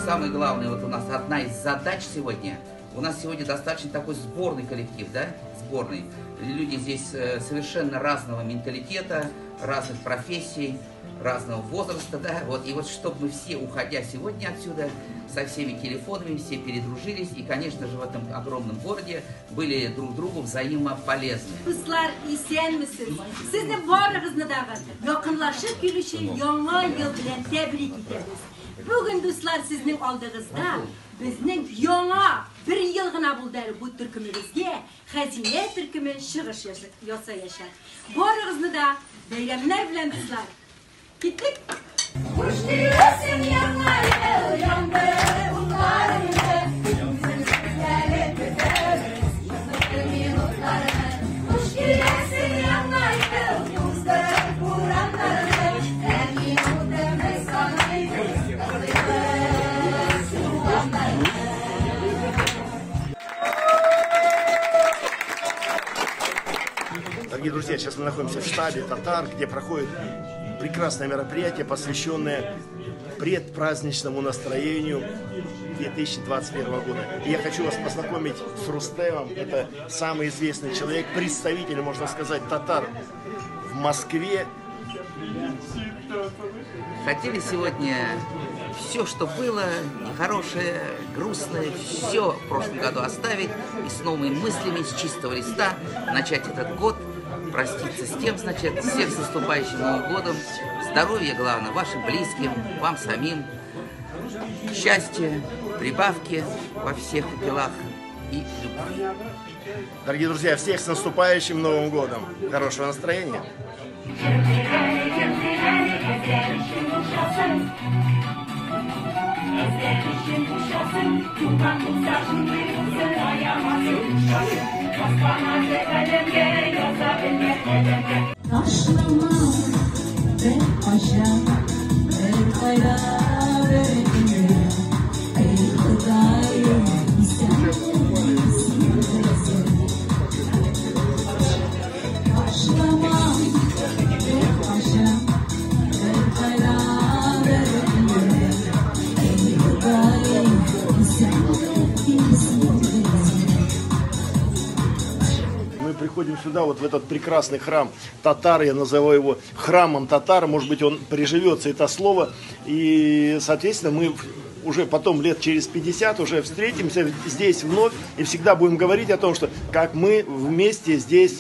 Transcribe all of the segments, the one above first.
самое главное, вот у нас одна из задач сегодня. У нас сегодня достаточно такой сборный коллектив, да? Сборный. Люди здесь совершенно разного менталитета, разных профессий, разного возраста, да? Вот. И вот чтобы мы все, уходя сегодня отсюда, со всеми телефонами, все передружились. И, конечно же, в этом огромном городе были друг другу взаимополезны. Dostlar, исәнмесез? Сезне барыгызны дагы якынлашып килүче яңа ел белән тәбрик итәбез. Бүген, дуслар, сезнең алдыгызда безнең яңа бер ел гына булды бу төркемебезгә Хәзинә төркеме чыгыш ясаячак. Барыгызны да бәйрәмнәр белән, дуслар. Киттек! Хуш киләсең яңа ел, яңгыр унларыңны, үзеңне көтәрбез, язгы минутларны. Хуш киләсең яңа ел, уздыр бураннарны, һәр минутымны саныйбыз, йоклыйбыз туганнарны. Дорогие друзья, сейчас мы находимся в штабе «Татар», где проходит прекрасное мероприятие, посвященное предпраздничному настроению 2021 года. И я хочу вас познакомить с Рустемом. Это самый известный человек, представитель, можно сказать, татар в Москве. Хотели сегодня все, что было, хорошее, грустное, все в прошлом году оставить и с новыми мыслями, с чистого листа начать этот год, проститься с тем, значит, всех с наступающим Новым годом, здоровья, главное, вашим близким, вам самим, счастья, прибавки во всех делах и любви. Дорогие друзья, всех с наступающим Новым годом! Хорошего настроения! Мы приходим сюда, вот в этот прекрасный храм татар, я называю его храмом татар, может быть, он приживется, это слово, и, соответственно, мы уже потом лет через 50 уже встретимся здесь вновь и всегда будем говорить о том, что как мы вместе здесь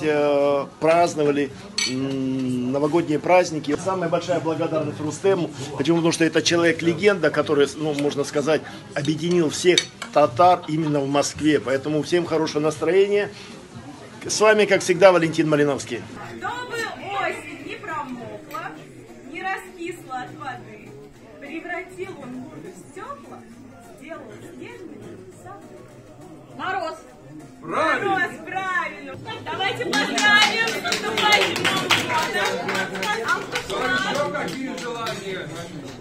праздновали новогодние праздники. Самая большая благодарность Рустему, почему? Потому что это человек-легенда, который, ну, можно сказать, объединил всех татар именно в Москве, поэтому всем хорошего настроения. С вами, как всегда, Валентин Малиновский. Чтобы осень не промокла, не раскисла от воды, превратил он воду в стекла, сделал снежный сад. Мороз. Правильно. Мороз, правильно. Давайте поздравим с наступающим Новым годом. Еще какие желания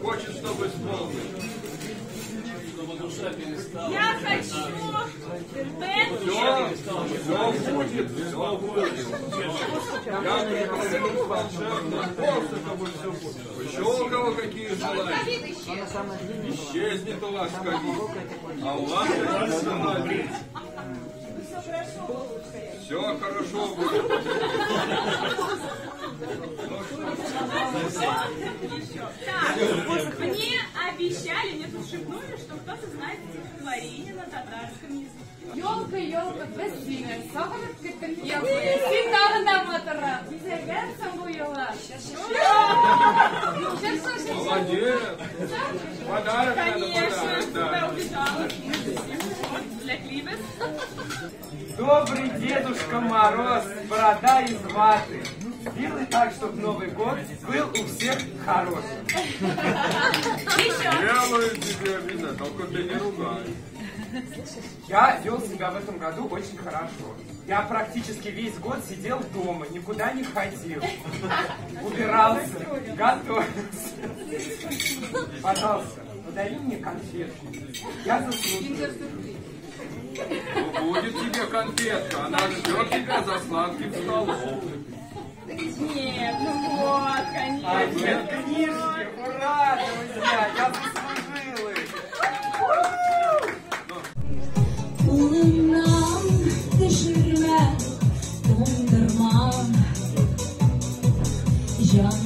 хочет, чтобы исполнить? Я хочу Бен. Все будет, все будет. Я приношу волшебный посох, чтобы все будет. Еще у кого какие желания? Исчезнет у вас ковид. А у вас какие желания? Все хорошо будет. Так, мне обещали, мне тут шепнули, что кто-то знает стихотворение на татарском языке. Елка, елка, красивая, сахар я всегда на мотора. Изервется буяла. Молодец. Подарок надо Конечно, подарок, да. я убежала. Для Клибес. Добрый Дедушка Мороз, борода из ваты. Сделай так, чтобы Новый год был у всех хорошим. Делаю тебе видно, только ты не ругай. Я вел себя в этом году очень хорошо. Я практически весь год сидел дома, никуда не ходил. Убирался, готовился. Пожалуйста, подари мне конфетку. Я заслужил. Ну, будет тебе конфетка, она ждет тебя за сладким столом. Нет, ну вот, конечно. А нет, книжки, ура, друзья, я заслужил их. Young